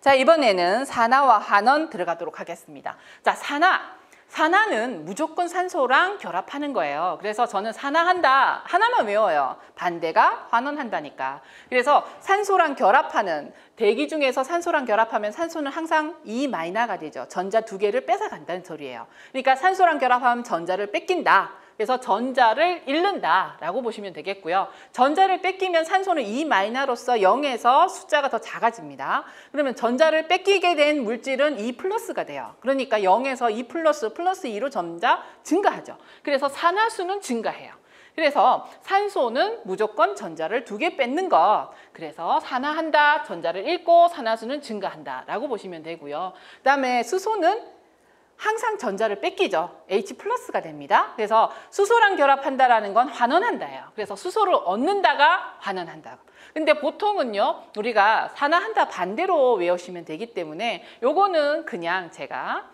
자, 이번에는 산화와 환원 들어가도록 하겠습니다. 자, 산화는 무조건 산소랑 결합하는 거예요. 그래서 저는 산화한다 하나만 외워요. 반대가 환원한다니까. 그래서 산소랑 결합하는, 대기 중에서 산소랑 결합하면 산소는 항상 E-가 되죠. 전자 두 개를 뺏어간다는 소리예요. 그러니까 산소랑 결합하면 전자를 뺏긴다. 그래서 전자를 잃는다라고 보시면 되겠고요. 전자를 뺏기면 산소는 E-로서 0에서 숫자가 더 작아집니다. 그러면 전자를 뺏기게 된 물질은 E+가 돼요. 그러니까 0에서 E+, 플러스 2로 점자 증가하죠. 그래서 산화수는 증가해요. 그래서 산소는 무조건 전자를 2개 뺏는 것. 그래서 산화한다, 전자를 잃고 산화수는 증가한다라고 보시면 되고요. 그다음에 수소는 항상 전자를 뺏기죠. H+가 됩니다. 그래서 수소랑 결합한다라는 건 환원한다예요. 그래서 수소를 얻는다가 환원한다. 근데 보통은요, 우리가 산화한다 반대로 외우시면 되기 때문에 요거는 그냥 제가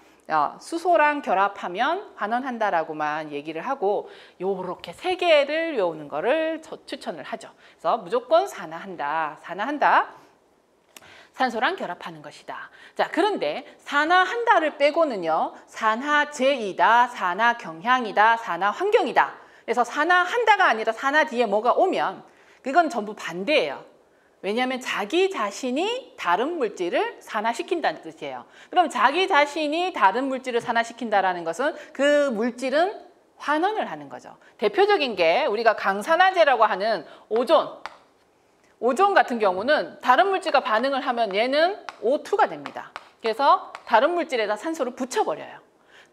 수소랑 결합하면 환원한다라고만 얘기를 하고 요렇게 세 개를 외우는 거를 추천을 하죠. 그래서 무조건 산화한다. 산소랑 결합하는 것이다. 자, 그런데 산화한다를 빼고는요, 산화제이다, 산화경향이다, 산화환경이다. 그래서 산화한다가 아니라 산화 뒤에 뭐가 오면 그건 전부 반대예요. 왜냐하면 자기 자신이 다른 물질을 산화시킨다는 뜻이에요. 그럼 자기 자신이 다른 물질을 산화시킨다는 것은 그 물질은 환원을 하는 거죠. 대표적인 게 우리가 강산화제라고 하는 오존 같은 경우는 다른 물질과 반응을 하면 얘는 O2가 됩니다. 그래서 다른 물질에다 산소를 붙여버려요.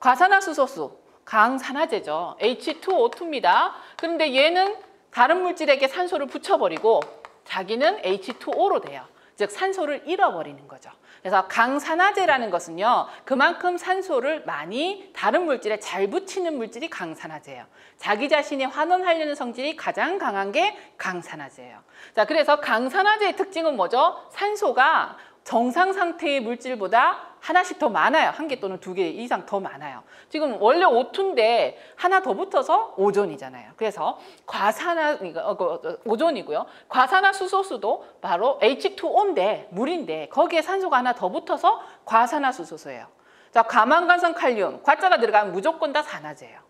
과산화수소수, 강산화제죠. H2O2입니다. 그런데 얘는 다른 물질에게 산소를 붙여버리고 자기는 H2O로 돼요. 즉 산소를 잃어버리는 거죠. 그래서 강산화제라는 것은요, 그만큼 산소를 많이 다른 물질에 잘 붙이는 물질이 강산화제예요. 자기 자신이 환원하려는 성질이 가장 강한 게 강산화제예요. 자, 그래서 강산화제의 특징은 뭐죠? 산소가 정상 상태의 물질보다 하나씩 더 많아요. 한 개 또는 2개 이상 더 많아요. 지금 원래 O2인데 하나 더 붙어서 오존이잖아요. 그래서 오존이고요. 과산화수소수도 바로 H2O인데 물인데 거기에 산소가 하나 더 붙어서 과산화수소수예요. 자, 과망간선 칼륨, 과자가 들어가면 무조건 다 산화제예요.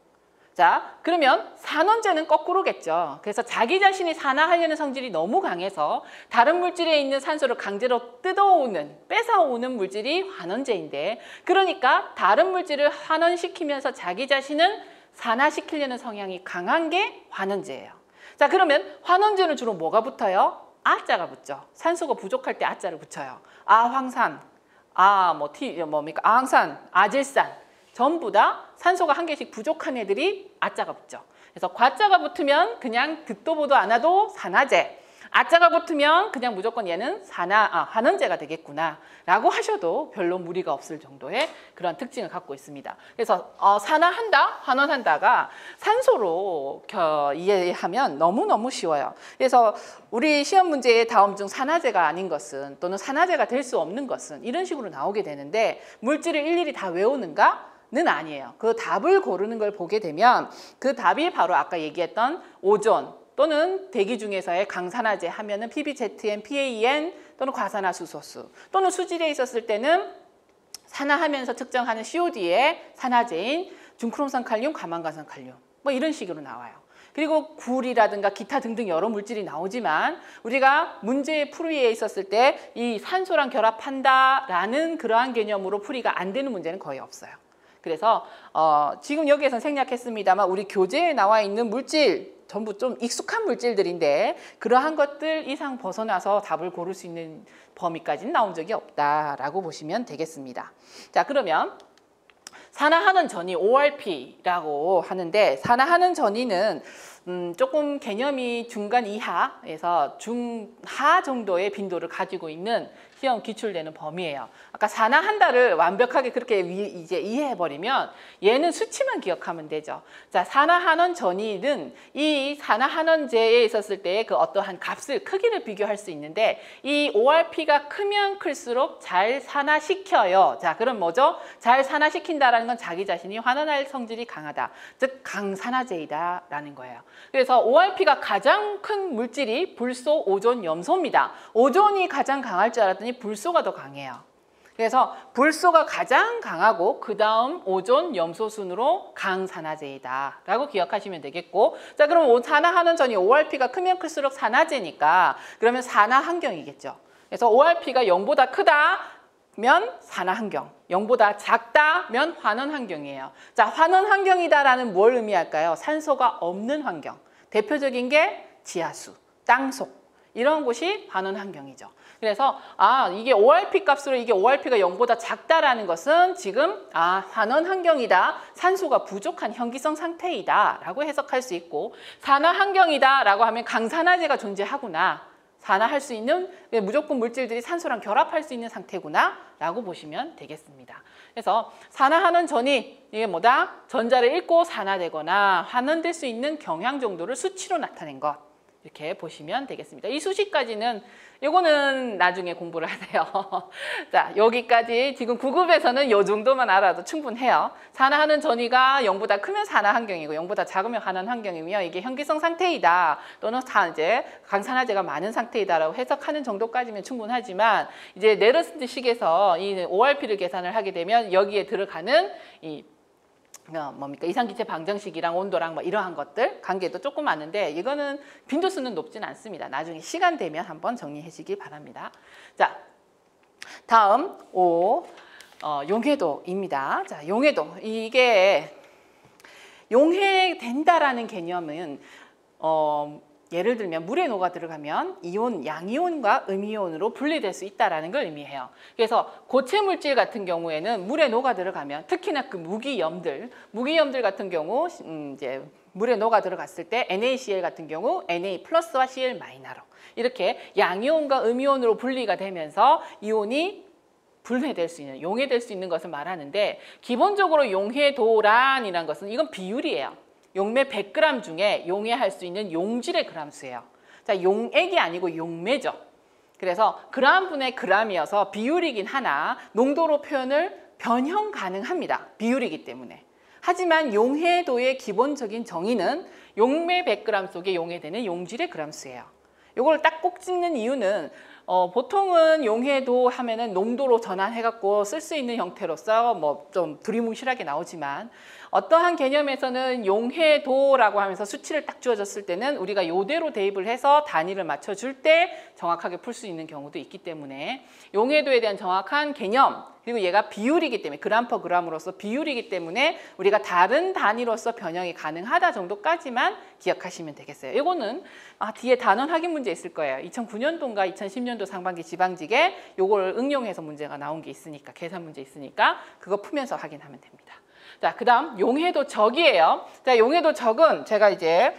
자, 그러면 산원제는 거꾸로겠죠. 그래서 자기 자신이 산화하려는 성질이 너무 강해서 다른 물질에 있는 산소를 강제로 뺏어오는 물질이 환원제인데, 그러니까 다른 물질을 환원시키면서 자기 자신은 산화시키려는 성향이 강한 게 환원제예요. 자, 그러면 환원제는 주로 뭐가 붙어요? 아자가 붙죠. 산소가 부족할 때 아자를 붙여요. 아황산, 아항산, 아질산. 전부 다 산소가 한 개씩 부족한 애들이 아자가 붙죠. 그래서 과자가 붙으면 그냥 듣도 보도 안 해도 산화제, 아자가 붙으면 그냥 무조건 얘는 환원제가 되겠구나 라고 하셔도 별로 무리가 없을 정도의 그런 특징을 갖고 있습니다. 그래서 산화한다, 환원한다가 산소로 이해하면 너무너무 쉬워요. 그래서 우리 시험 문제의 다음 중 산화제가 아닌 것은, 또는 산화제가 될 수 없는 것은 이런 식으로 나오게 되는데, 물질을 일일이 다 외우는가? 는 아니에요. 그 답을 고르는 걸 보게 되면 그 답이 바로 아까 얘기했던 오존 또는 대기 중에서의 강산화제 하면은 PBZN, PAN 또는 과산화수소수, 또는 수질에 있었을 때는 산화하면서 측정하는 COD의 산화제인 중크롬산칼륨, 과망간산칼륨 뭐 이런 식으로 나와요. 그리고 굴이라든가 기타 등등 여러 물질이 나오지만 우리가 문제 풀이에 있었을 때 이 산소랑 결합한다라는 그러한 개념으로 풀이가 안 되는 문제는 거의 없어요. 그래서 지금 여기에서는 생략했습니다만 우리 교재에 나와 있는 물질 전부 좀 익숙한 물질들인데 그러한 것들 이상 벗어나서 답을 고를 수 있는 범위까지는 나온 적이 없다라고 보시면 되겠습니다. 자, 그러면 산화하는 전이 ORP라고 하는데, 산화하는 전이는 조금 개념이 중간 이하에서 중하 정도의 빈도를 가지고 있는 시험 기출되는 범위예요. 아까 산화한다를 완벽하게 그렇게 이제 이해해버리면 얘는 수치만 기억하면 되죠. 자, 산화한원 전이는 이 산화한원제에 있었을 때 그 어떠한 값을, 크기를 비교할 수 있는데 이 ORP가 크면 클수록 잘 산화시켜요. 자, 그럼 뭐죠? 잘 산화시킨다라는 건 자기 자신이 환원할 성질이 강하다. 즉 강산화제이다라는 거예요. 그래서 ORP가 가장 큰 물질이 불소, 오존, 염소입니다. 오존이 가장 강할 줄 알았더니 불소가 더 강해요. 그래서 불소가 가장 강하고 그 다음 오존, 염소 순으로 강산화제이다 라고 기억하시면 되겠고, 자 그럼 산화하는 전이 ORP가 크면 클수록 산화제니까 그러면 산화 환경이겠죠. 그래서 ORP가 0보다 크다면 산화 환경, 0보다 작다면 환원 환경이에요. 자, 환원 환경이다라는 뭘 의미할까요? 산소가 없는 환경. 대표적인 게 지하수, 땅속 이런 곳이 환원 환경이죠. 그래서 이게 ORP 값으로 이게 ORP가 0보다 작다라는 것은 지금 환원 환경이다, 산소가 부족한 현기성 상태이다 라고 해석할 수 있고, 산화 환경이다 라고 하면 강산화제가 존재하구나, 산화할 수 있는 무조건 물질들이 산소랑 결합할 수 있는 상태구나 라고 보시면 되겠습니다. 그래서 산화하는 전이 이게 뭐다? 전자를 잃고 산화되거나 환원될 수 있는 경향 정도를 수치로 나타낸 것, 이렇게 보시면 되겠습니다. 이 수식까지는 이거는 나중에 공부를 하세요. 자, 여기까지 지금 9급에서는 이 정도만 알아도 충분해요. 산화하는 전이가 0보다 크면 산화 환경이고 0보다 작으면 환원 환경이며, 이게 현기성 상태이다 또는 이제 강산화제가 많은 상태이다라고 해석하는 정도까지면 충분하지만, 이제 네르스트 식에서 이 ORP를 계산을 하게 되면 여기에 들어가는 이 이상기체 방정식이랑 온도랑 뭐 이러한 것들 관계도 조금 많은데, 이거는 빈도수는 높진 않습니다. 나중에 시간 되면 한번 정리해 주시기 바랍니다. 자, 다음 용해도입니다. 자, 용해도, 이게 용해된다라는 개념은 예를 들면 물에 녹아 들어가면 이온, 양이온과 음이온으로 분리될 수 있다는 걸 의미해요. 그래서 고체 물질 같은 경우에는 물에 녹아 들어가면, 특히나 그 무기염들 같은 경우 이제 물에 녹아 들어갔을 때 NaCl 같은 경우 Na 플러스와 Cl 마이너로 이렇게 양이온과 음이온으로 분리가 되면서 이온이 분해될 수 있는, 용해될 수 있는 것을 말하는데, 기본적으로 용해도란이라는 것은 이건 비율이에요. 용매 100g 중에 용해할 수 있는 용질의 그람수예요. 자, 용액이 아니고 용매죠. 그래서 그람 분의 그람이어서 비율이긴 하나 농도로 표현을 변형 가능합니다. 비율이기 때문에. 하지만 용해도의 기본적인 정의는 용매 100g 속에 용해되는 용질의 그람수예요. 이걸 딱 꼭 찍는 이유는 보통은 용해도 하면은 농도로 전환해갖고 쓸 수 있는 형태로서 뭐 좀 두리뭉실하게 나오지만, 어떠한 개념에서는 용해도라고 하면서 수치를 딱 주어졌을 때는 우리가 이대로 대입을 해서 단위를 맞춰줄 때 정확하게 풀 수 있는 경우도 있기 때문에, 용해도에 대한 정확한 개념, 그리고 얘가 비율이기 때문에 그람 퍼 그람으로서 비율이기 때문에 우리가 다른 단위로서 변형이 가능하다 정도까지만 기억하시면 되겠어요. 이거는 뒤에 단원 확인 문제 있을 거예요. 2009년도인가 2010년도 상반기 지방직에 요걸 응용해서 문제가 나온 게 있으니까, 계산 문제 있으니까 그거 풀면서 확인하면 됩니다. 자, 그 다음 용해도 적이에요. 자, 용해도 적은 제가 이제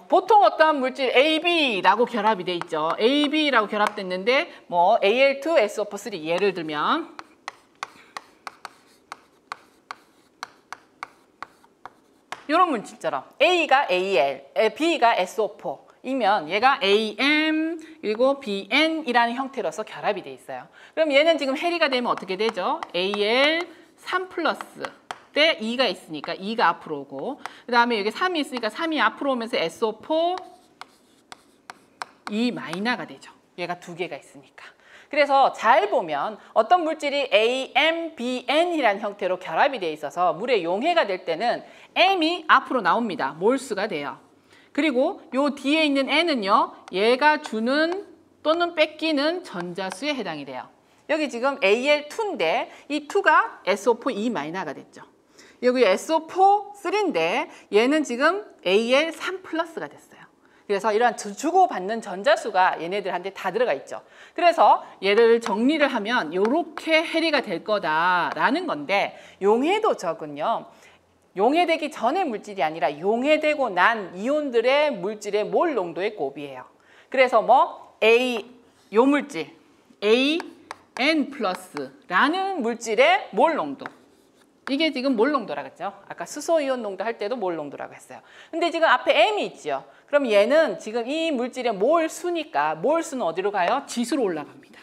보통 어떠한 물질 AB라고 결합이 돼 있죠. AB라고 결합됐는데 뭐 Al2SO4 예를 들면 이런 물질처럼 A가 AL, B가 SO4 이면 얘가 AM 그리고 BN이라는 형태로서 결합이 돼 있어요. 그럼 얘는 지금 해리가 되면 어떻게 되죠? AL 3 플러스 때 2가 있으니까 2가 앞으로 오고, 그 다음에 여기 3이 있으니까 3이 앞으로 오면서 SO4 2 마이너가 되죠. 얘가 두 개가 있으니까. 그래서 잘 보면 어떤 물질이 AMBN이라는 형태로 결합이 돼 있어서 물에 용해가 될 때는 M이 앞으로 나옵니다. 몰수가 돼요. 그리고 요 뒤에 있는 N은요, 얘가 주는 또는 뺏기는 전자수에 해당이 돼요. 여기 지금 Al2인데 이 2가 SO4 2 마이너가 됐죠. 여기 SO4 3인데 얘는 지금 Al 3 플러스가 됐어요. 그래서 이러한 주고받는 전자수가 얘네들한테 다 들어가 있죠. 그래서 얘를 정리를 하면 이렇게 해리가 될 거다라는 건데, 용해도 적은요, 용해되기 전의 물질이 아니라 용해되고 난 이온들의 물질의 몰 농도의 곱이에요. 그래서 뭐 요 물질 AN 플러스라는 물질의 몰 농도, 이게 지금 몰 농도라고 했죠. 아까 수소이온 농도 할 때도 몰 농도라고 했어요. 근데 지금 앞에 M이 있죠. 그럼 얘는 지금 이 물질의 몰 수니까 몰 수는 어디로 가요? 지수로 올라갑니다.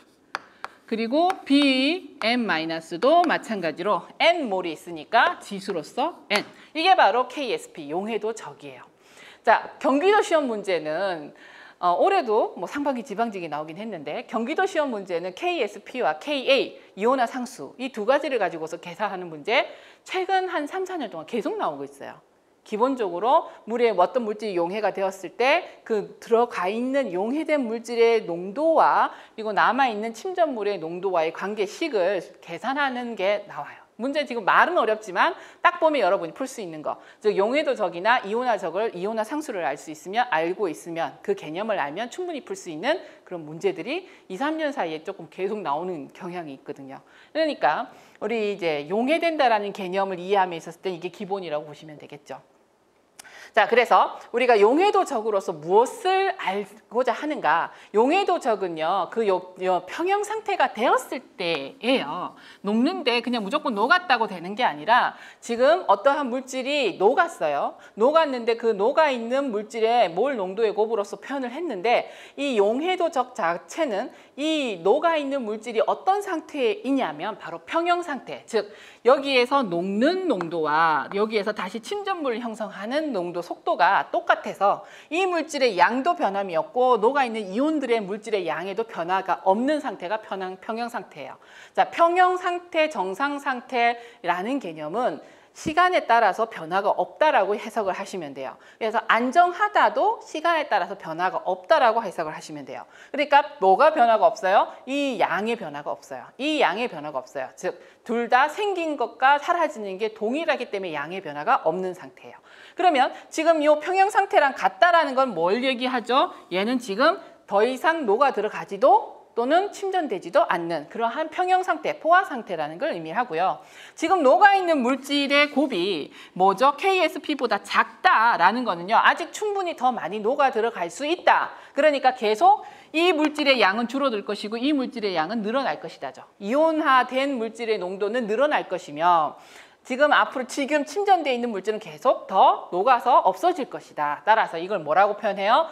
그리고 BM-도 마찬가지로 N몰이 있으니까 지수로서 N. 이게 바로 KSP, 용해도 적이에요. 자, 경기도 시험 문제는 올해도 뭐 상반기 지방직이 나오긴 했는데 경기도 시험 문제는 KSP와 KA, 이온화상수 이 두 가지를 가지고서 계산하는 문제 최근 한 3, 4년 동안 계속 나오고 있어요. 기본적으로 물에 어떤 물질이 용해가 되었을 때 그 들어가 있는 용해된 물질의 농도와 그리고 남아있는 침전물의 농도와의 관계식을 계산하는 게 나와요. 문제 지금 말은 어렵지만 딱 보면 여러분이 풀 수 있는 거. 즉 용해도적이나 이온화적을 이온화 상수를 알 수 있으면 알고 있으면 그 개념을 알면 충분히 풀 수 있는 그런 문제들이 2, 3년 사이에 조금 계속 나오는 경향이 있거든요. 그러니까 우리 이제 용해된다라는 개념을 이해함에 있었을 때 이게 기본이라고 보시면 되겠죠. 자, 그래서 우리가 용해도적으로서 무엇을 알고자 하는가? 용해도적은요, 그 평형 상태가 되었을 때예요. 녹는데 그냥 무조건 녹았다고 되는 게 아니라 지금 어떠한 물질이 녹았어요. 녹았는데 그 녹아있는 물질의 몰 농도의 곱으로서 표현을 했는데 이 용해도적 자체는 이 녹아있는 물질이 어떤 상태에 있냐면 바로 평형 상태, 즉 여기에서 녹는 농도와 여기에서 다시 침전물을 형성하는 농도 속도가 똑같아서 이 물질의 양도 변함이 없고 녹아있는 이온들의 물질의 양에도 변화가 없는 상태가 평형 상태예요. 자, 평형 상태, 정상 상태라는 개념은 시간에 따라서 변화가 없다라고 해석을 하시면 돼요. 그래서 안정하다도 시간에 따라서 변화가 없다라고 해석을 하시면 돼요. 그러니까 뭐가 변화가 없어요? 이 양의 변화가 없어요. 이 양의 변화가 없어요. 즉, 둘 다 생긴 것과 사라지는 게 동일하기 때문에 양의 변화가 없는 상태예요. 그러면 지금 이 평형 상태랑 같다라는 건 뭘 얘기하죠? 얘는 지금 더 이상 녹아 들어가지도 또는 침전되지도 않는 그러한 평형 상태, 포화 상태라는 걸 의미하고요. 지금 녹아있는 물질의 곱이 뭐죠? KSP보다 작다라는 거는요. 아직 충분히 더 많이 녹아 들어갈 수 있다. 그러니까 계속 이 물질의 양은 줄어들 것이고 이 물질의 양은 늘어날 것이다죠. 이온화된 물질의 농도는 늘어날 것이며 지금 침전되어 있는 물질은 계속 더 녹아서 없어질 것이다. 따라서 이걸 뭐라고 표현해요?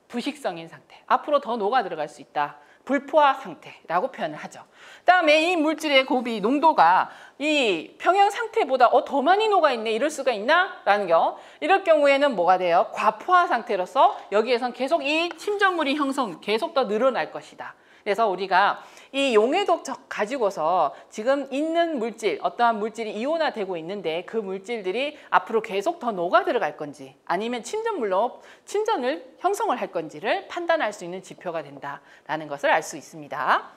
부식성인 상태. 앞으로 더 녹아 들어갈 수 있다. 불포화 상태라고 표현을 하죠. 그다음에 이 물질의 곱이 농도가 이 평형 상태보다 더 많이 녹아있네 이럴 수가 있나? 라는 거. 이럴 경우에는 뭐가 돼요? 과포화 상태로서 여기에선 계속 이 침전물이 계속 더 늘어날 것이다. 그래서 우리가 이 용해도적 가지고서 지금 있는 물질, 어떠한 물질이 이온화되고 있는데 그 물질들이 앞으로 계속 더 녹아 들어갈 건지 아니면 침전을 형성을 할 건지를 판단할 수 있는 지표가 된다라는 것을 알 수 있습니다.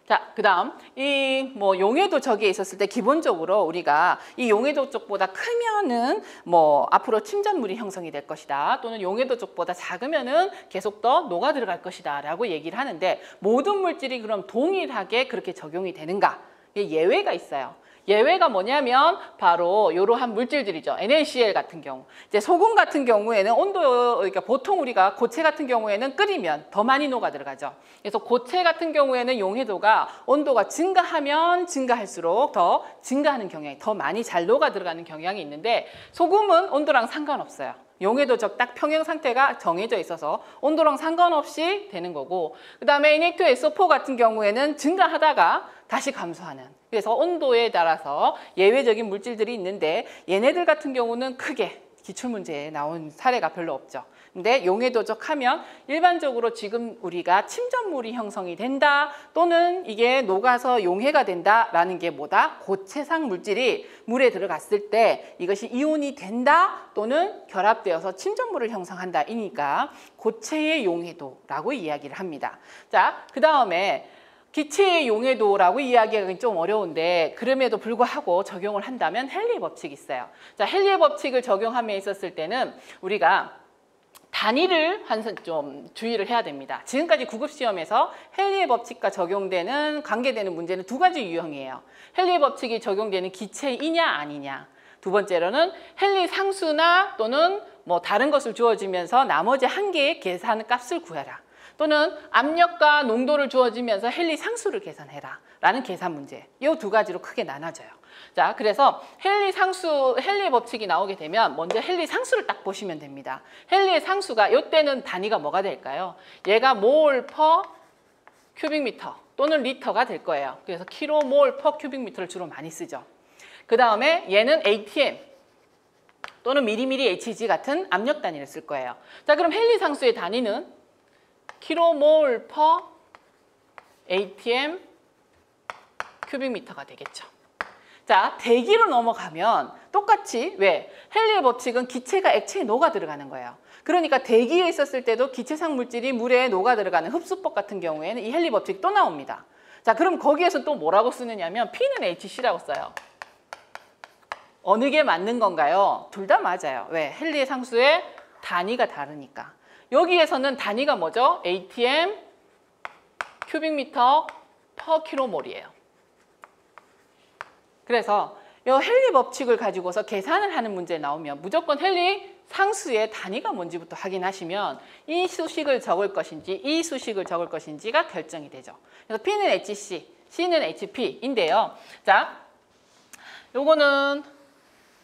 자, 그다음 이 용해도적에 있었을 때 기본적으로 우리가 이 용해도적보다 크면은 앞으로 침전물이 형성이 될 것이다. 또는 용해도적보다 작으면은 계속 더 녹아 들어갈 것이다라고 얘기를 하는데 모든 물질이 그럼 동일하게 그렇게 적용이 되는가? 예외가 있어요. 예외가 뭐냐면 바로 이러한 물질들이죠. NaCl 같은 경우. 이제 소금 같은 경우에는 그러니까 보통 우리가 고체 같은 경우에는 끓이면 더 많이 녹아 들어가죠. 그래서 고체 같은 경우에는 용해도가 온도가 증가하면 증가할수록 더 증가하는 경향이 더 많이 잘 녹아 들어가는 경향이 있는데 소금은 온도랑 상관없어요. 용해도적 딱 평형 상태가 정해져 있어서 온도랑 상관없이 되는 거고 그다음에 Na2SO4 같은 경우에는 증가하다가 다시 감소하는 그래서 온도에 따라서 예외적인 물질들이 있는데 얘네들 같은 경우는 크게 기출문제에 나온 사례가 별로 없죠. 근데 용해도적 하면 일반적으로 지금 우리가 침전물이 형성이 된다 또는 이게 녹아서 용해가 된다라는 게 뭐다? 고체상 물질이 물에 들어갔을 때 이것이 이온이 된다 또는 결합되어서 침전물을 형성한다 이니까 고체의 용해도라고 이야기를 합니다. 자, 그 다음에 기체의 용해도라고 이야기하기는 좀 어려운데 그럼에도 불구하고 적용을 한다면 헨리의 법칙이 있어요. 자, 헨리의 법칙을 적용함에 있었을 때는 우리가 단위를 좀 주의를 해야 됩니다. 지금까지 구급시험에서 헨리의 법칙과 적용되는 관계되는 문제는 두 가지 유형이에요. 헨리의 법칙이 적용되는 기체이냐 아니냐. 두 번째로는 헨리 상수나 또는 다른 것을 주어지면서 나머지 한 개의 계산 값을 구해라. 또는 압력과 농도를 주어지면서 헨리 상수를 계산해라 라는 계산 문제. 이 두 가지로 크게 나눠져요. 자, 그래서 헨리의 법칙이 나오게 되면 먼저 헨리 상수를 딱 보시면 됩니다. 헨리의 상수가 이때는 단위가 뭐가 될까요? 얘가 몰 퍼 큐빅미터 또는 리터가 될 거예요. 그래서 킬로몰 퍼 큐빅미터를 주로 많이 쓰죠. 그 다음에 얘는 ATM 또는 미리미리 HG 같은 압력 단위를 쓸 거예요. 자, 그럼 헨리 상수의 단위는 킬로몰 퍼 ATM 큐빅미터가 되겠죠. 자, 대기로 넘어가면 똑같이 왜? 헨리의 법칙은 기체가 액체에 녹아 들어가는 거예요. 그러니까 대기에 있었을 때도 기체상 물질이 물에 녹아 들어가는 흡수법 같은 경우에는 이 헨리 법칙이 또 나옵니다. 자, 그럼 거기에서 또 뭐라고 쓰느냐면 P는 HC라고 써요. 어느 게 맞는 건가요? 둘 다 맞아요. 왜? 헨리의 상수의 단위가 다르니까. 여기에서는 단위가 뭐죠? ATM 큐빅미터 퍼 킬로몰이에요. 그래서 이 헨리 법칙을 가지고서 계산을 하는 문제 나오면 무조건 헨리 상수의 단위가 뭔지부터 확인하시면 이 수식을 적을 것인지 이 수식을 적을 것인지가 결정이 되죠. 그래서 P는 HC, C는 HP인데요. 자, 요거는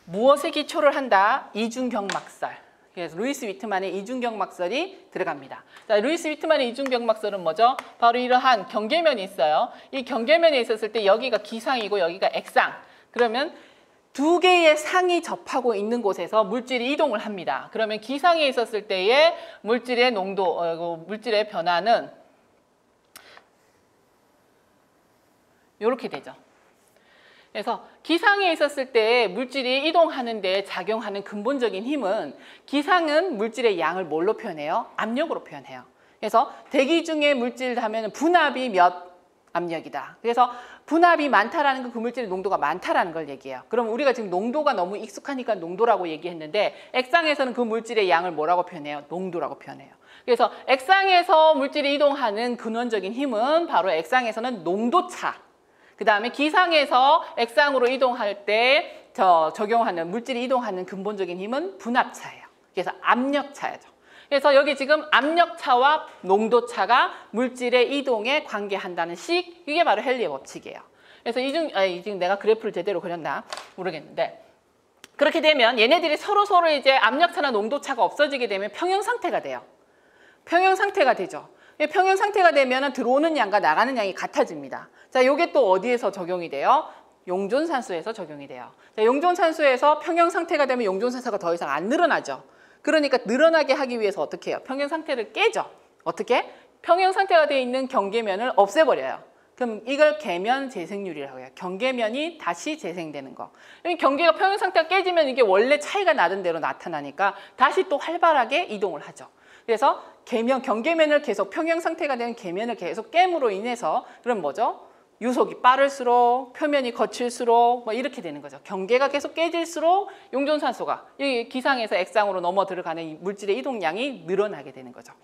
무엇에 기초를 한다? 이중경막설. 그래서 루이스 위트만의 이중경막설이 들어갑니다. 자, 루이스 위트만의 이중경막설은 뭐죠? 바로 이러한 경계면이 있어요. 이 경계면에 있었을 때 여기가 기상이고 여기가 액상. 그러면 두 개의 상이 접하고 있는 곳에서 물질이 이동을 합니다. 그러면 기상에 있었을 때의 물질의 농도, 물질의 변화는 이렇게 되죠. 그래서 기상에 있었을 때 물질이 이동하는 데 작용하는 근본적인 힘은 기상은 물질의 양을 뭘로 표현해요? 압력으로 표현해요. 그래서 대기 중에 물질 하면 분압이 몇 압력이다. 그래서 분압이 많다라는 건 그 물질의 농도가 많다라는 걸 얘기해요. 그럼 우리가 지금 농도가 너무 익숙하니까 농도라고 얘기했는데 액상에서는 그 물질의 양을 뭐라고 표현해요? 농도라고 표현해요. 그래서 액상에서 물질이 이동하는 근원적인 힘은 바로 액상에서는 농도차. 그 다음에 기상에서 액상으로 이동할 때 적용하는 물질이 이동하는 근본적인 힘은 분압차예요. 그래서 압력차죠. 그래서 여기 지금 압력차와 농도차가 물질의 이동에 관계한다는 식, 이게 바로 헨리의 법칙이에요. 그래서 지금 내가 그래프를 제대로 그렸나 모르겠는데 그렇게 되면 얘네들이 서로 이제 압력차나 농도차가 없어지게 되면 평형 상태가 돼요. 평형 상태가 되죠. 평형 상태가 되면 들어오는 양과 나가는 양이 같아집니다. 자, 이게 또 어디에서 적용이 돼요? 용존산수에서 적용이 돼요. 자, 용존산수에서 평형 상태가 되면 용존산수가 더 이상 안 늘어나죠. 그러니까 늘어나게 하기 위해서 어떻게 해요? 평형 상태를 깨죠. 어떻게? 평형 상태가 되어 있는 경계면을 없애버려요. 그럼 이걸 계면 재생률이라고 해요. 경계면이 다시 재생되는 거. 경계가 평형 상태가 깨지면 이게 원래 차이가 나던 대로 나타나니까 다시 또 활발하게 이동을 하죠. 그래서 경계면을 계속 평형 상태가 된 계면을 계속 깨므로 인해서 그럼 뭐죠? 유속이 빠를수록 표면이 거칠수록 뭐 이렇게 되는 거죠. 경계가 계속 깨질수록 용존산소가 이 기상에서 액상으로 넘어 들어가는 물질의 이동량이 늘어나게 되는 거죠.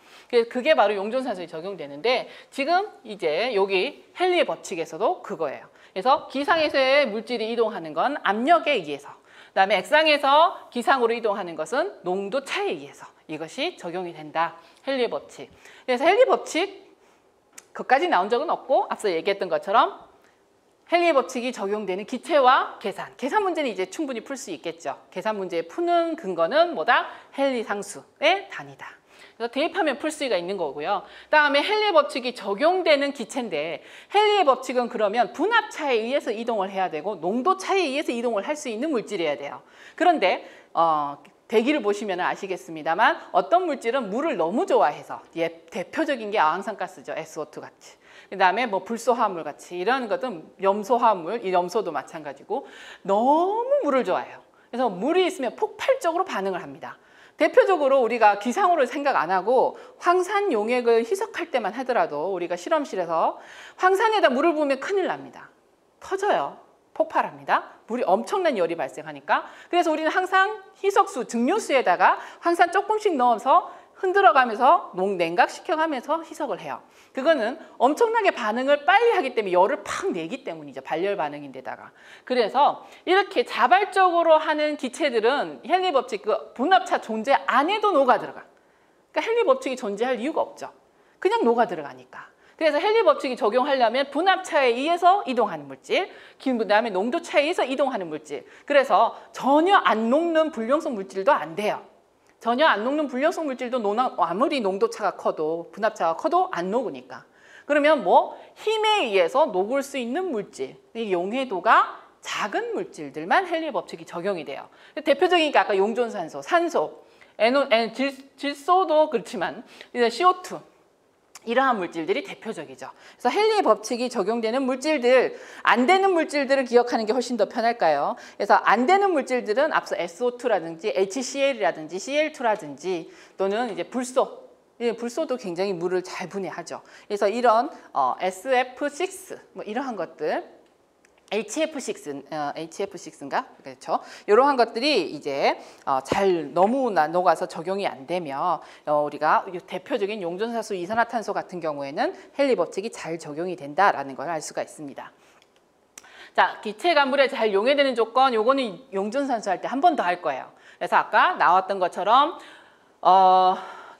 그게 바로 용존산소에 적용되는데 지금 이제 여기 헨리의 법칙에서도 그거예요. 그래서 기상에서의 물질이 이동하는 건 압력에 의해서, 그다음에 액상에서 기상으로 이동하는 것은 농도 차에 의해서 이것이 적용이 된다. 헨리의 법칙. 그래서 헨리 법칙 그까지 나온 적은 없고 앞서 얘기했던 것처럼 헨리의 법칙이 적용되는 기체와 계산 문제는 이제 충분히 풀 수 있겠죠. 계산 문제에 푸는 근거는 뭐다? 헨리 상수의 단위다. 그래서 대입하면 풀 수가 있는 거고요. 그다음에 헨리의 법칙이 적용되는 기체인데 헨리의 법칙은 그러면 분압차에 의해서 이동을 해야 되고 농도차에 의해서 이동을 할 수 있는 물질이어야 돼요. 그런데 대기를 보시면 아시겠습니다만 어떤 물질은 물을 너무 좋아해서 대표적인 게 아황산가스죠. SO2 같이. 그다음에 뭐 불소화물 같이 이런 것은 염소화물, 이 염소도 마찬가지고 너무 물을 좋아해요. 그래서 물이 있으면 폭발적으로 반응을 합니다. 대표적으로 우리가 기상으로 생각 안 하고 황산 용액을 희석할 때만 하더라도 우리가 실험실에서 황산에다 물을 부으면 큰일 납니다. 터져요. 폭발합니다. 물이 엄청난 열이 발생하니까. 그래서 우리는 항상 희석수, 증류수에다가 황산 조금씩 넣어서 흔들어가면서 냉각시켜가면서 희석을 해요. 그거는 엄청나게 반응을 빨리 하기 때문에 열을 팍 내기 때문이죠. 발열 반응인데다가. 그래서 이렇게 자발적으로 하는 기체들은 헨리 법칙, 그 분압차 존재 안 해도 녹아 들어가. 그러니까 헨리 법칙이 존재할 이유가 없죠. 그냥 녹아 들어가니까. 그래서 헨리 법칙이 적용하려면 분압차에 의해서 이동하는 물질, 그다음에 농도차에 의해서 이동하는 물질. 그래서 전혀 안 녹는 불용성 물질도 안 돼요. 전혀 안 녹는 불용성 물질도 아무리 농도차가 커도 분압차가 커도 안 녹으니까. 그러면 뭐 힘에 의해서 녹을 수 있는 물질, 이 용해도가 작은 물질들만 헨리의 법칙이 적용이 돼요. 대표적인 게 아까 용존산소, 산소, 질소도 그렇지만 이제 CO2 이러한 물질들이 대표적이죠. 그래서 헨리의 법칙이 적용되는 물질들, 안 되는 물질들을 기억하는 게 훨씬 더 편할까요? 그래서 안 되는 물질들은 앞서 SO2라든지 HCl이라든지 Cl2라든지 또는 이제 불소, 불소도 굉장히 물을 잘 분해하죠. 그래서 이런 SF6 뭐 이러한 것들, HF6인가? 그렇죠. 이러한 것들이 이제 잘 너무나 녹아서 적용이 안 되면 우리가 대표적인 용존산소 이산화탄소 같은 경우에는 헨리 법칙이 잘 적용이 된다라는 걸 알 수가 있습니다. 자, 기체가 물에 잘 용해되는 조건, 요거는 용존산소 할 때 한 번 더 할 거예요. 그래서 아까 나왔던 것처럼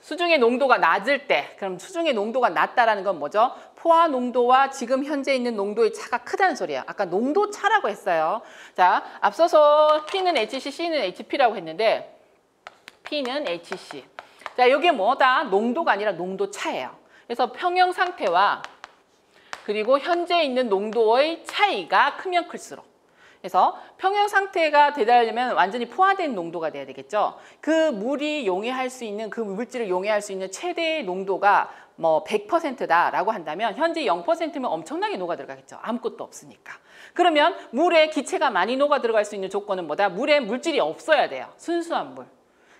수중의 농도가 낮을 때, 그럼 수중의 농도가 낮다라는 건 뭐죠? 포화 농도와 지금 현재 있는 농도의 차가 크다는 소리예요. 아까 농도 차라고 했어요. 자, 앞서서 P는 HC, C는 HP라고 했는데 P는 HC. 자, 이게 뭐다? 농도가 아니라 농도 차예요. 그래서 평형 상태와 그리고 현재 있는 농도의 차이가 크면 클수록, 그래서 평형 상태가 되려면 완전히 포화된 농도가 돼야 되겠죠. 그 물이 용해할 수 있는, 그 물질을 용해할 수 있는 최대의 농도가 뭐 100%다라고 한다면 현재 0%면 엄청나게 녹아 들어가겠죠. 아무것도 없으니까. 그러면 물에 기체가 많이 녹아 들어갈 수 있는 조건은 뭐다? 물에 물질이 없어야 돼요. 순수한 물.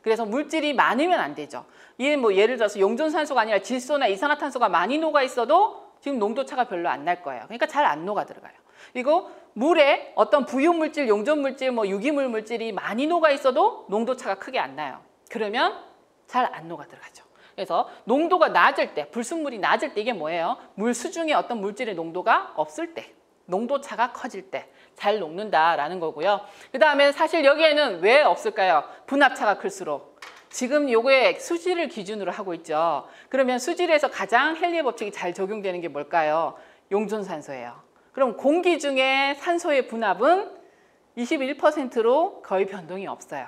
그래서 물질이 많으면 안 되죠. 예를 들어서 용존산소가 아니라 질소나 이산화탄소가 많이 녹아 있어도 지금 농도차가 별로 안 날 거예요. 그러니까 잘 안 녹아 들어가요. 그리고 물에 어떤 부유물질, 용존물질, 뭐 유기물 물질이 많이 녹아 있어도 농도차가 크게 안 나요. 그러면 잘 안 녹아 들어가죠. 그래서 농도가 낮을 때, 불순물이 낮을 때 이게 뭐예요? 물 수중에 어떤 물질의 농도가 없을 때, 농도차가 커질 때 잘 녹는다라는 거고요. 그 다음에 사실 여기에는 왜 없을까요? 분압차가 클수록. 지금 요거에 수질을 기준으로 하고 있죠. 그러면 수질에서 가장 헨리의 법칙이 잘 적용되는 게 뭘까요? 용존산소예요. 그럼 공기 중에 산소의 분압은 21%로 거의 변동이 없어요.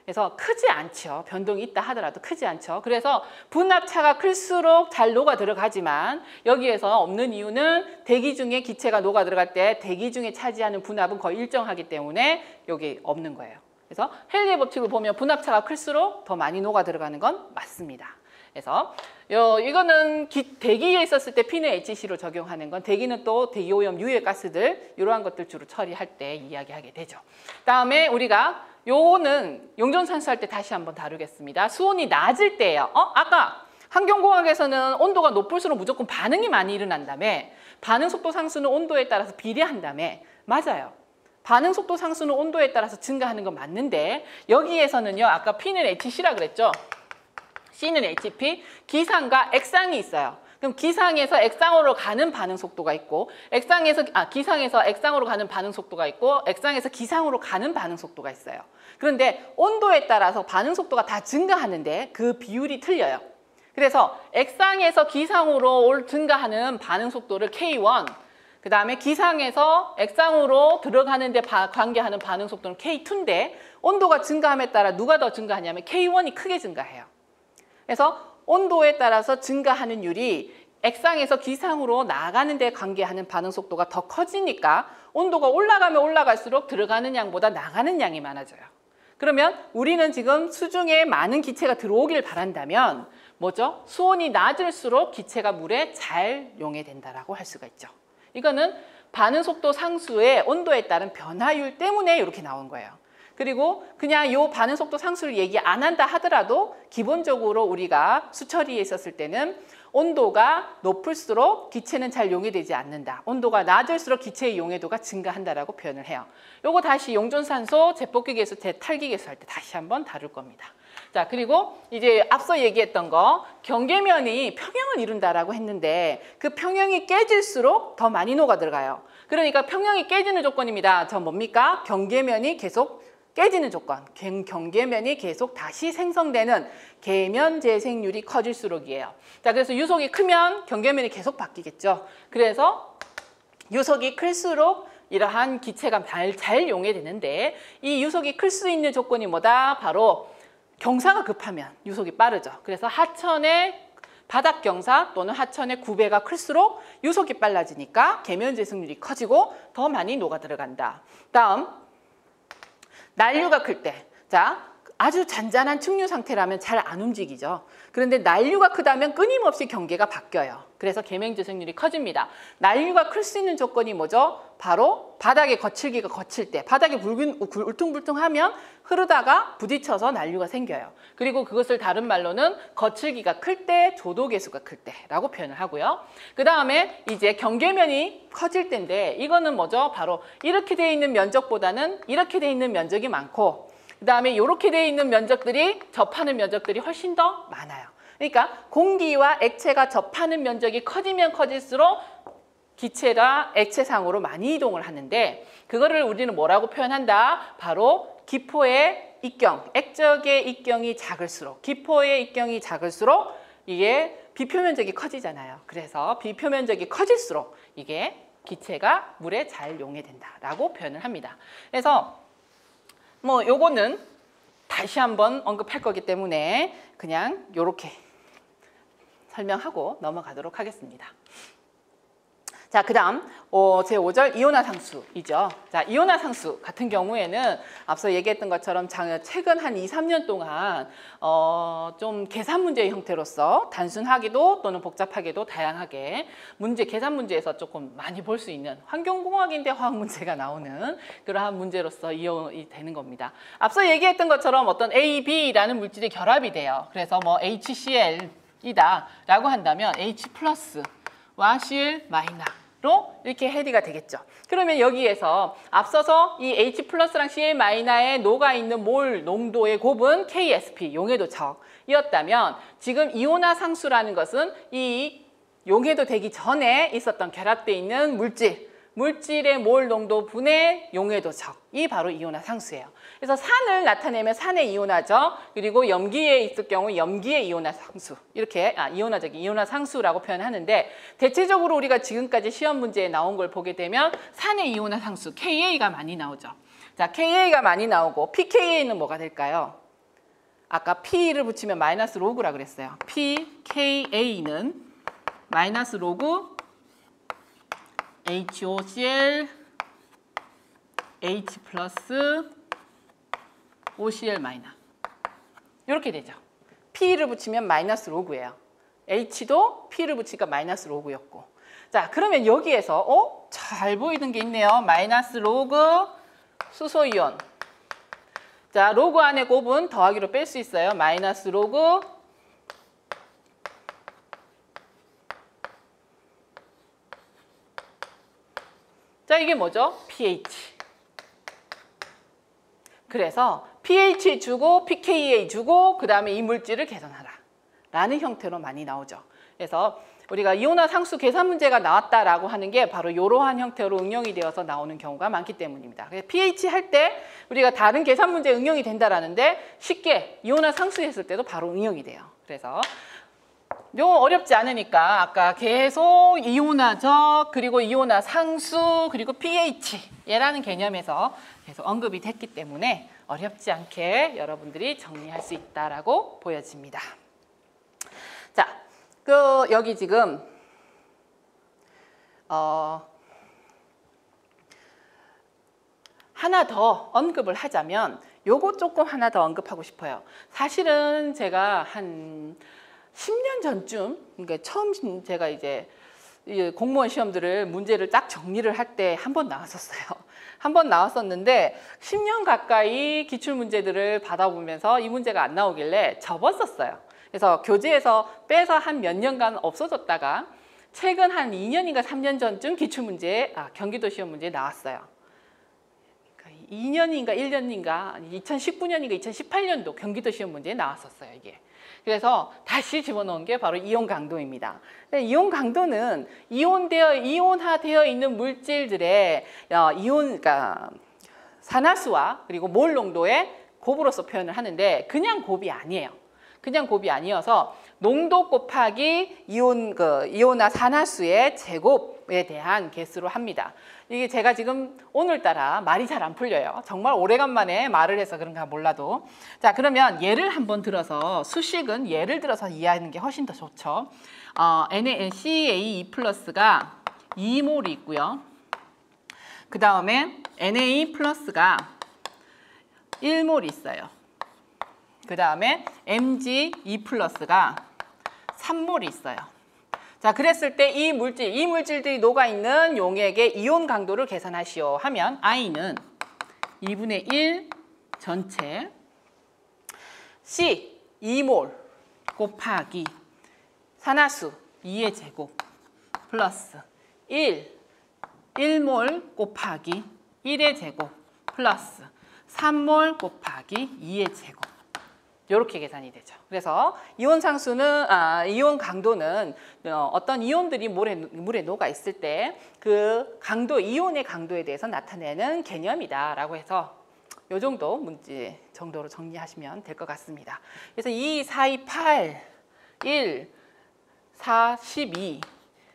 그래서 크지 않죠. 변동이 있다 하더라도 크지 않죠. 그래서 분압차가 클수록 잘 녹아 들어가지만 여기에서 없는 이유는 대기 중에 기체가 녹아 들어갈 때 대기 중에 차지하는 분압은 거의 일정하기 때문에 여기 없는 거예요. 그래서 헨리의 법칙을 보면 분압차가 클수록 더 많이 녹아 들어가는 건 맞습니다. 그래서 이거는 대기에 있었을 때 P는 HC로 적용하는 건, 대기는 또 대기오염 유해 가스들 이러한 것들 주로 처리할 때 이야기하게 되죠. 다음에 우리가 요거는 용존산소 할 때 다시 한번 다루겠습니다. 수온이 낮을 때예요. 아까 환경공학에서는 온도가 높을수록 무조건 반응이 많이 일어난다며, 반응 속도 상수는 온도에 따라서 비례한다며. 맞아요. 반응 속도 상수는 온도에 따라서 증가하는 건 맞는데 여기에서는요, 아까 P는 HC라 그랬죠. C는 HP, 기상과 액상이 있어요. 그럼 기상에서 액상으로 가는 반응 속도가 있고, 기상에서 액상으로 가는 반응 속도가 있고, 액상에서 기상으로 가는 반응 속도가 있어요. 그런데 온도에 따라서 반응 속도가 다 증가하는데 그 비율이 틀려요. 그래서 액상에서 기상으로 증가하는 반응 속도를 K1, 그 다음에 기상에서 액상으로 들어가는데 관계하는 반응 속도는 K2인데 온도가 증가함에 따라 누가 더 증가하냐면 K1이 크게 증가해요. 그래서 온도에 따라서 증가하는 율이 액상에서 기상으로 나가는 데 관계하는 반응 속도가 더 커지니까 온도가 올라가면 올라갈수록 들어가는 양보다 나가는 양이 많아져요. 그러면 우리는 지금 수중에 많은 기체가 들어오길 바란다면 뭐죠? 수온이 낮을수록 기체가 물에 잘 용해된다라고 할 수가 있죠. 이거는 반응 속도 상수의 온도에 따른 변화율 때문에 이렇게 나온 거예요. 그리고 그냥 이 반응 속도 상수를 얘기 안 한다 하더라도 기본적으로 우리가 수처리에 있었을 때는 온도가 높을수록 기체는 잘 용해되지 않는다. 온도가 낮을수록 기체의 용해도가 증가한다라고 표현을 해요. 요거 다시 용존산소, 제폭기계수, 탈기계수 할 때 다시 한번 다룰 겁니다. 자, 그리고 이제 앞서 얘기했던 거, 경계면이 평형을 이룬다라고 했는데 그 평형이 깨질수록 더 많이 녹아 들어가요. 그러니까 평형이 깨지는 조건입니다. 저 뭡니까? 경계면이 계속 깨지는 조건, 경계면이 계속 다시 생성되는 계면 재생률이 커질수록이에요. 자, 그래서 유속이 크면 경계면이 계속 바뀌겠죠. 그래서 유속이 클수록 이러한 기체가 잘 용해되는데 이 유속이 클 수 있는 조건이 뭐다? 바로 경사가 급하면 유속이 빠르죠. 그래서 하천의 바닥 경사 또는 하천의 구배가 클수록 유속이 빨라지니까 계면제 승률이 커지고 더 많이 녹아 들어간다. 다음, 난류가 클 때. 자, 아주 잔잔한 측류 상태라면 잘 안 움직이죠. 그런데 난류가 크다면 끊임없이 경계가 바뀌어요. 그래서 계명제 승률이 커집니다. 난류가 클 수 있는 조건이 뭐죠? 바로 바닥에 거칠기가 거칠 때, 바닥이 울퉁불퉁하면 흐르다가 부딪혀서 난류가 생겨요. 그리고 그것을 다른 말로는 거칠기가 클 때, 조도계수가 클 때라고 표현을 하고요. 그 다음에 이제 경계면이 커질 때인데 이거는 뭐죠? 바로 이렇게 돼 있는 면적보다는 이렇게 돼 있는 면적이 많고 그 다음에 이렇게 돼 있는 면적들이 접하는 면적들이 훨씬 더 많아요. 그러니까 공기와 액체가 접하는 면적이 커지면 커질수록 기체가 액체상으로 많이 이동을 하는데 그거를 우리는 뭐라고 표현한다? 바로 기포의 입경, 액적의 입경이 작을수록 기포의 입경이 작을수록 이게 비표면적이 커지잖아요. 그래서 비표면적이 커질수록 이게 기체가 물에 잘 용해된다라고 표현을 합니다. 그래서 뭐 요거는 다시 한번 언급할 거기 때문에 그냥 요렇게 설명하고 넘어가도록 하겠습니다. 자, 그 다음 제5절 이온화상수이죠. 자, 이온화상수 같은 경우에는 앞서 얘기했던 것처럼 최근 한 2, 3년 동안 좀 계산 문제의 형태로서 단순하게도 또는 복잡하게도 다양하게 계산 문제에서 조금 많이 볼 수 있는 환경공학인데 화학 문제가 나오는 그러한 문제로서 이용이 되는 겁니다. 앞서 얘기했던 것처럼 어떤 A, B라는 물질이 결합이 돼요. 그래서 뭐 HCl이다 라고 한다면 H 플러스와 Cl 마이너로 이렇게 해리가 되겠죠. 그러면 여기에서 앞서서 이 H 플러스랑 Cl 마이너에 녹아있는 몰 농도의 곱은 KSP, 용해도적이었다면 지금 이온화 상수라는 것은 이 용해도 되기 전에 있었던 결합되어 있는 물질의 몰 농도 분의 용해도적이 바로 이온화 상수예요. 그래서 산을 나타내면 산의 이온화적, 그리고 염기에 있을 경우 염기의 이온화 상수, 이렇게 이온화적인 이온화 상수라고 표현하는데 대체적으로 우리가 지금까지 시험 문제에 나온 걸 보게 되면 산의 이온화 상수 KA가 많이 나오죠. 자, KA가 많이 나오고 pKa는 뭐가 될까요? 아까 P를 붙이면 마이너스 로그라 그랬어요. pKa는 마이너스 로그 HOCl H 플러스 OCl 마이너 이렇게 되죠. P를 붙이면 마이너스 로그예요. H도 P를 붙이니까 마이너스 로그였고 자, 그러면 여기에서 잘 보이는 게 있네요. 마이너스 로그 수소이온. 자, 로그 안에 곱은 더하기로 뺄 수 있어요. 마이너스 로그 자, 이게 뭐죠? pH. 그래서 pH 주고 pKa 주고 그 다음에 이 물질을 계산하라 라는 형태로 많이 나오죠. 그래서 우리가 이온화 상수 계산 문제가 나왔다라고 하는 게 바로 이러한 형태로 응용이 되어서 나오는 경우가 많기 때문입니다. 그래서 pH 할 때 우리가 다른 계산 문제에 응용이 된다라는데 쉽게 이온화 상수 했을 때도 바로 응용이 돼요. 그래서 요 어렵지 않으니까 아까 계속 이온화적 그리고 이온화 상수 그리고 pH 얘라는 개념에서 계속 언급이 됐기 때문에 어렵지 않게 여러분들이 정리할 수 있다라고 보여집니다. 자, 여기 지금 하나 더 언급을 하자면 요거 조금 하나 더 언급하고 싶어요. 사실은 제가 한 10년 전쯤, 그러니까 처음 제가 이제 공무원 시험들을 문제를 딱 정리를 할 때 한 번 나왔었어요. 한 번 나왔었는데 10년 가까이 기출문제들을 받아보면서 이 문제가 안 나오길래 접었었어요. 그래서 교재에서 빼서 한 몇 년간 없어졌다가 최근 한 2년인가 3년 전쯤 기출문제에 경기도 시험 문제에 나왔어요. 2년인가 1년인가 2019년인가 2018년도 경기도 시험 문제에 나왔었어요, 이게. 그래서 다시 집어넣은 게 바로 이온 강도입니다. 이온 강도는 이온화되어 있는 물질들의 그러니까 산화수와 그리고 몰 농도의 곱으로서 표현을 하는데 그냥 곱이 아니에요. 그냥 곱이 아니어서 농도 곱하기 이온화산화수의 제곱에 대한 개수로 합니다. 이게 제가 지금 오늘따라 말이 잘 안 풀려요. 정말 오래간만에 말을 해서 그런가 몰라도. 자, 그러면 예를 한번 들어서 수식은 예를 들어서 이해하는 게 훨씬 더 좋죠. NaCA2 플러스가 2몰이 있고요. 그 다음에 Na 플러스가 1몰이 있어요. 그 다음에 Mg2 플러스가 3몰이 있어요. 자, 그랬을 때 이 물질들이 녹아있는 용액의 이온 강도를 계산하시오 하면 I는 2분의 1 전체 C 2몰 곱하기 산화수 2의 제곱 플러스 1몰 곱하기 1의 제곱 플러스 3몰 곱하기 2의 제곱 이렇게 계산이 되죠. 그래서 이온 강도는 어떤 이온들이 물에 녹아 있을 때 그 강도, 이온의 강도에 대해서 나타내는 개념이다라고 해서 이 정도 문제 정도로 정리하시면 될 것 같습니다. 그래서 2, 4, 2, 8, 1, 4, 12,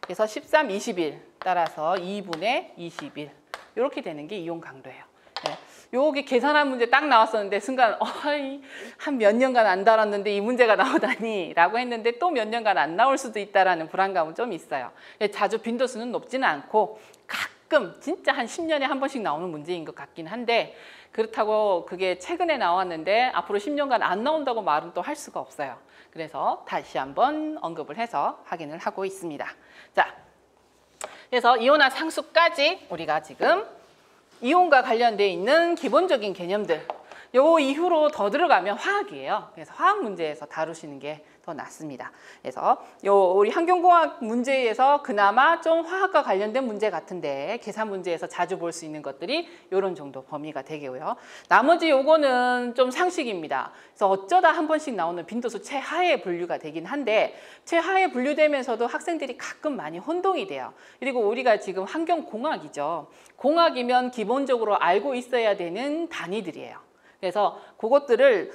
그래서 13, 21 따라서 2분의 21 이렇게 되는 게 이온 강도예요. 네. 요게 계산한 문제 딱 나왔었는데 순간 한 몇 년간 안 다뤘는데 이 문제가 나오다니 라고 했는데 또 몇 년간 안 나올 수도 있다라는 불안감은 좀 있어요. 자주 빈도수는 높지는 않고 가끔 진짜 한 10년에 한 번씩 나오는 문제인 것 같긴 한데 그렇다고 그게 최근에 나왔는데 앞으로 10년간 안 나온다고 말은 또 할 수가 없어요. 그래서 다시 한번 언급을 해서 확인을 하고 있습니다. 자, 그래서 이온화 상수까지 우리가 지금 이온과 관련되어 있는 기본적인 개념들 요 이후로 더 들어가면 화학이에요. 그래서 화학 문제에서 다루시는 게 더 낫습니다. 그래서 우리 환경공학 문제에서 그나마 좀 화학과 관련된 문제 같은데 계산 문제에서 자주 볼 수 있는 것들이 이런 정도 범위가 되고요. 나머지 요거는 좀 상식입니다. 그래서 어쩌다 한 번씩 나오는 빈도수 최하에 분류가 되긴 한데 최하에 분류되면서도 학생들이 가끔 많이 혼동이 돼요. 그리고 우리가 지금 환경공학이죠. 공학이면 기본적으로 알고 있어야 되는 단위들이에요. 그래서 그것들을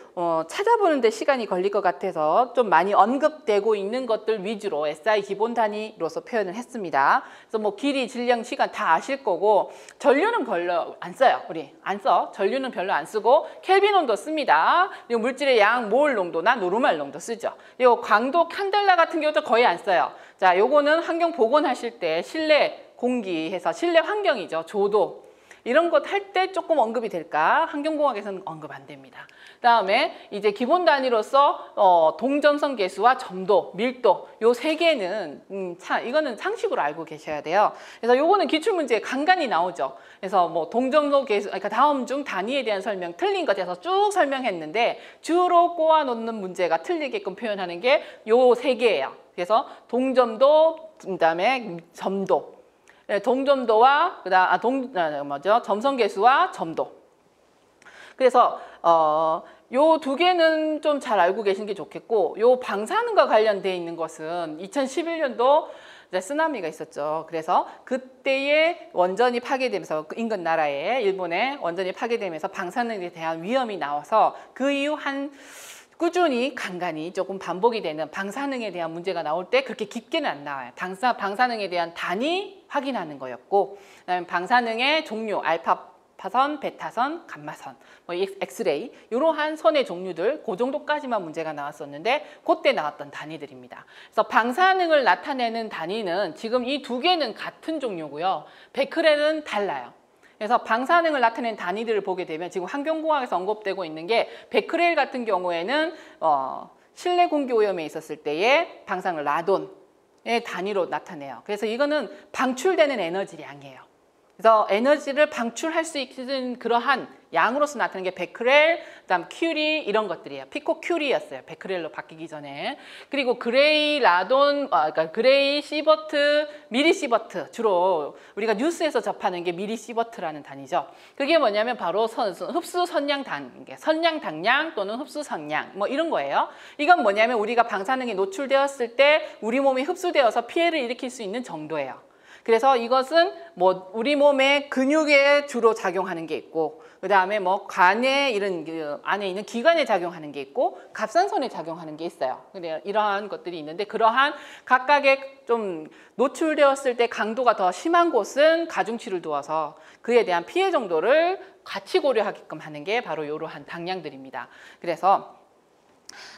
찾아보는 데 시간이 걸릴 것 같아서 좀 많이 언급되고 있는 것들 위주로 SI 기본 단위로서 표현을 했습니다. 그래서 뭐 길이, 질량, 시간 다 아실 거고 전류는 별로 안 써요. 우리 안 써. 전류는 별로 안 쓰고 켈빈 온도 씁니다. 그리고 물질의 양, 몰 농도나 노르말 농도 쓰죠. 그리고 광도, 칸델라 같은 경우도 거의 안 써요. 자, 요거는 환경 복원하실 때 실내 공기에서 실내 환경이죠. 조도. 이런 것 할 때 조금 언급이 될까? 환경공학에서는 언급 안 됩니다. 그다음에 이제 기본 단위로서 동점성 계수와 점도, 밀도 요 세 개는 이거는 상식으로 알고 계셔야 돼요. 그래서 요거는 기출문제에 간간히 나오죠. 그래서 뭐 동점성 계수, 그러니까 다음 중 단위에 대한 설명 틀린 것에서 쭉 설명했는데 주로 꼬아 놓는 문제가 틀리게끔 표현하는 게 요 세 개예요. 그래서 동점도, 그다음에 점도. 동점도와 점성계수와 점도. 그래서 요 두 개는 좀 잘 알고 계시는 게 좋겠고 요 방사능과 관련돼 있는 것은 2011년도 쓰나미가 있었죠. 그래서 그때에 원전이 파괴되면서 인근 나라에 일본에 원전이 파괴되면서 방사능에 대한 위험이 나와서 그 이후 꾸준히 간간히 조금 반복이 되는 방사능에 대한 문제가 나올 때 그렇게 깊게는 안 나와요. 방사능에 대한 단위 확인하는 거였고 그다음에 방사능의 종류, 알파선, 베타선, 감마선, 뭐 엑스레이 이러한 선의 종류들 그 정도까지만 문제가 나왔었는데 그때 나왔던 단위들입니다. 그래서 방사능을 나타내는 단위는 지금 이 두 개는 같은 종류고요. 베크렐은 달라요. 그래서 방사능을 나타낸 단위들을 보게 되면 지금 환경공학에서 언급되고 있는 게 베크렐 같은 경우에는 실내 공기 오염에 있었을 때의 방사능 라돈의 단위로 나타내요. 그래서 이거는 방출되는 에너지 양이에요. 그래서 에너지를 방출할 수 있는 그러한 양으로서 나타나는 게 베크렐, 그다음 큐리 이런 것들이에요. 피코 큐리였어요. 베크렐로 바뀌기 전에. 그리고 그레이, 라돈, 그러니까 그레이, 시버트, 미리 시버트 주로 우리가 뉴스에서 접하는 게 미리 시버트라는 단위죠. 그게 뭐냐면 바로 흡수 선량 단계, 선량 당량 또는 흡수 성량 뭐 이런 거예요. 이건 뭐냐면 우리가 방사능에 노출되었을 때 우리 몸이 흡수되어서 피해를 일으킬 수 있는 정도예요. 그래서 이것은 뭐 우리 몸의 근육에 주로 작용하는 게 있고, 그 다음에 뭐 간에 이런 그 안에 있는 기관에 작용하는 게 있고, 갑상선에 작용하는 게 있어요. 근데 이러한 것들이 있는데, 그러한 각각의 좀 노출되었을 때 강도가 더 심한 곳은 가중치를 두어서 그에 대한 피해 정도를 같이 고려하게끔 하는 게 바로 이러한 당량들입니다. 그래서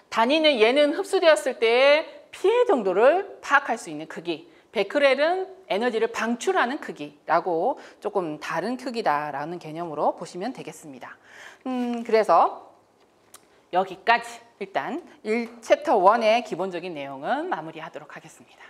단위는 얘는 흡수되었을 때의 피해 정도를 파악할 수 있는 크기, 베크렐은 에너지를 방출하는 크기라고 조금 다른 크기다라는 개념으로 보시면 되겠습니다. 그래서 여기까지 일단 챕터 1의 기본적인 내용은 마무리하도록 하겠습니다.